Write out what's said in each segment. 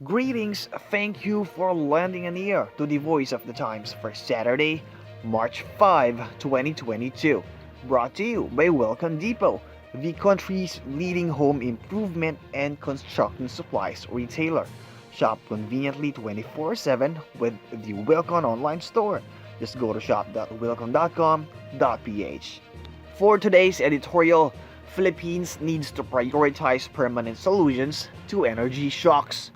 Greetings, thank you for lending an ear to the Voice of the Times for Saturday, March 5, 2022. Brought to you by Welcome Depot, the country's leading home improvement and construction supplies retailer. Shop conveniently 24/7 with the Welcome online store. Just go to shop.welcome.com.ph. For today's editorial, Philippines needs to prioritize permanent solutions to energy shocks.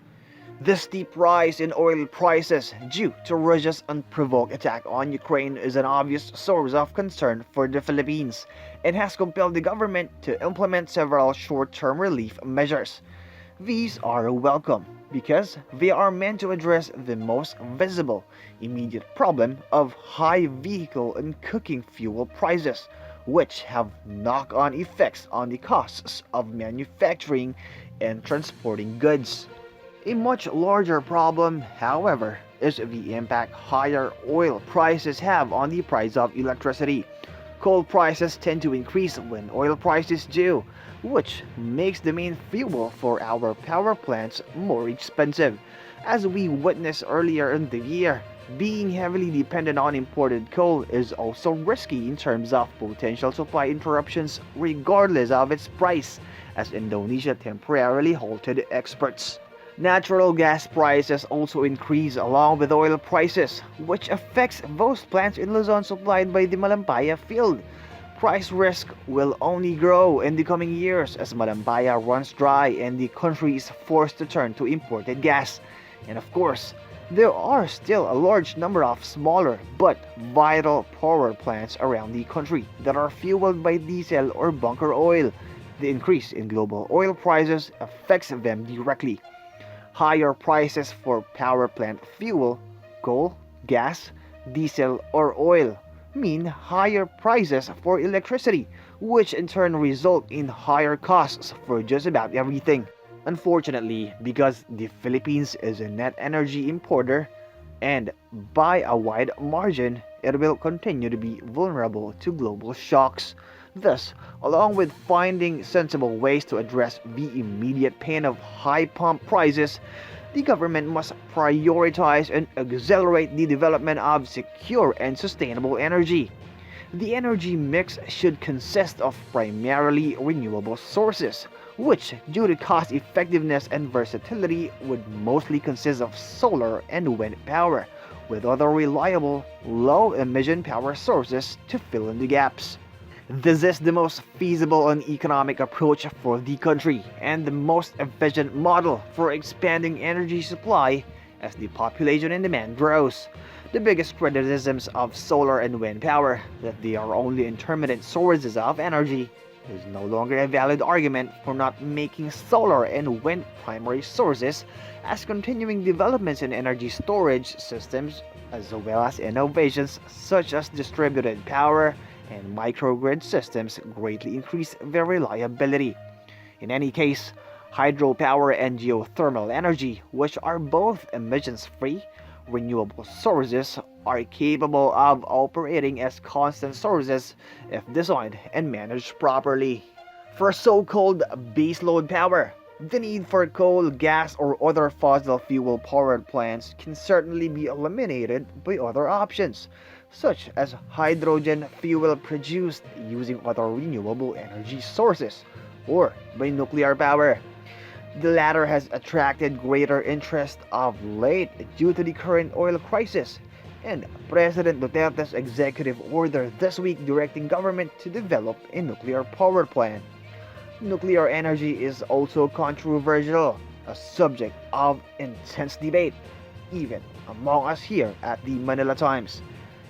The steep rise in oil prices due to Russia's unprovoked attack on Ukraine is an obvious source of concern for the Philippines and has compelled the government to implement several short-term relief measures. These are welcome because they are meant to address the most visible, immediate problem of high vehicle and cooking fuel prices, which have knock-on effects on the costs of manufacturing and transporting goods. A much larger problem, however, is the impact higher oil prices have on the price of electricity. Coal prices tend to increase when oil prices do, which makes the main fuel for our power plants more expensive. As we witnessed earlier in the year, being heavily dependent on imported coal is also risky in terms of potential supply interruptions regardless of its price, as Indonesia temporarily halted exports. Natural gas prices also increase along with oil prices, which affects those plants in Luzon supplied by the Malampaya field. Price risk will only grow in the coming years as Malampaya runs dry and the country is forced to turn to imported gas. And of course, there are still a large number of smaller but vital power plants around the country that are fueled by diesel or bunker oil. The increase in global oil prices affects them directly. Higher prices for power plant fuel, coal, gas, diesel, or oil mean higher prices for electricity, which in turn result in higher costs for just about everything. Unfortunately, because the Philippines is a net energy importer, and by a wide margin, it will continue to be vulnerable to global shocks. Thus, along with finding sensible ways to address the immediate pain of high pump prices, the government must prioritize and accelerate the development of secure and sustainable energy. The energy mix should consist of primarily renewable sources, which, due to cost effectiveness and versatility, would mostly consist of solar and wind power, with other reliable, low emission power sources to fill in the gaps. This is the most feasible and economic approach for the country and the most efficient model for expanding energy supply as the population and demand grows. The biggest criticisms of solar and wind power, that they are only intermittent sources of energy, is no longer a valid argument for not making solar and wind primary sources, as continuing developments in energy storage systems as well as innovations such as distributed power and microgrid systems greatly increase their reliability. In any case, hydropower and geothermal energy, which are both emissions-free, renewable sources, are capable of operating as constant sources if designed and managed properly. For so-called baseload power, the need for coal, gas, or other fossil fuel-powered plants can certainly be eliminated by other options, such as hydrogen fuel produced using other renewable energy sources, or by nuclear power. The latter has attracted greater interest of late due to the current oil crisis, and President Duterte's executive order this week directing government to develop a nuclear power plant. Nuclear energy is also controversial, a subject of intense debate, even among us here at the Manila Times.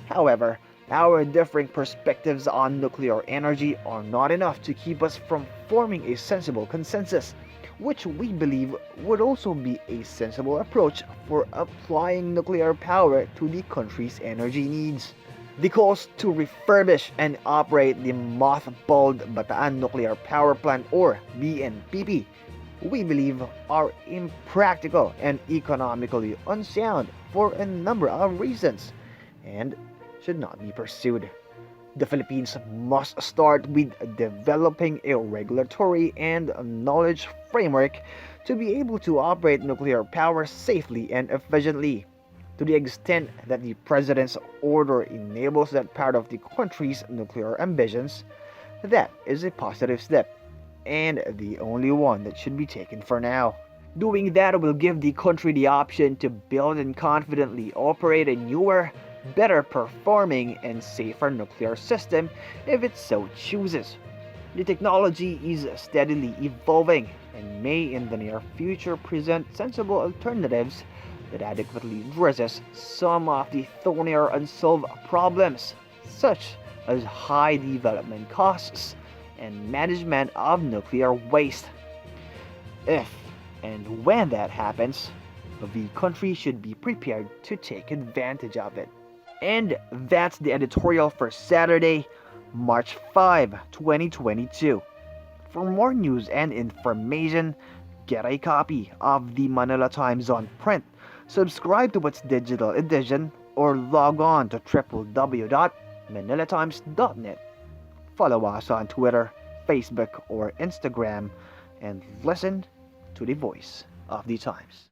However, our differing perspectives on nuclear energy are not enough to keep us from forming a sensible consensus, which we believe would also be a sensible approach for applying nuclear power to the country's energy needs. The cost to refurbish and operate the mothballed Bataan Nuclear Power Plant, or BNPP, we believe are impractical and economically unsound for a number of reasons, and should not be pursued. The Philippines must start with developing a regulatory and knowledge framework to be able to operate nuclear power safely and efficiently. To the extent that the President's order enables that part of the country's nuclear ambitions, that is a positive step, and the only one that should be taken for now. Doing that will give the country the option to build and confidently operate a newer, better performing, and safer nuclear system if it so chooses. The technology is steadily evolving and may in the near future present sensible alternatives that adequately addresses some of the thornier unsolved problems, such as high development costs and management of nuclear waste. If and when that happens, the country should be prepared to take advantage of it. And that's the editorial for Saturday, March 5, 2022. For more news and information, get a copy of the Manila Times on print, subscribe to its digital edition, or log on to www.manilatimes.net. Follow us on Twitter, Facebook, or Instagram, and listen to the voice of the Times.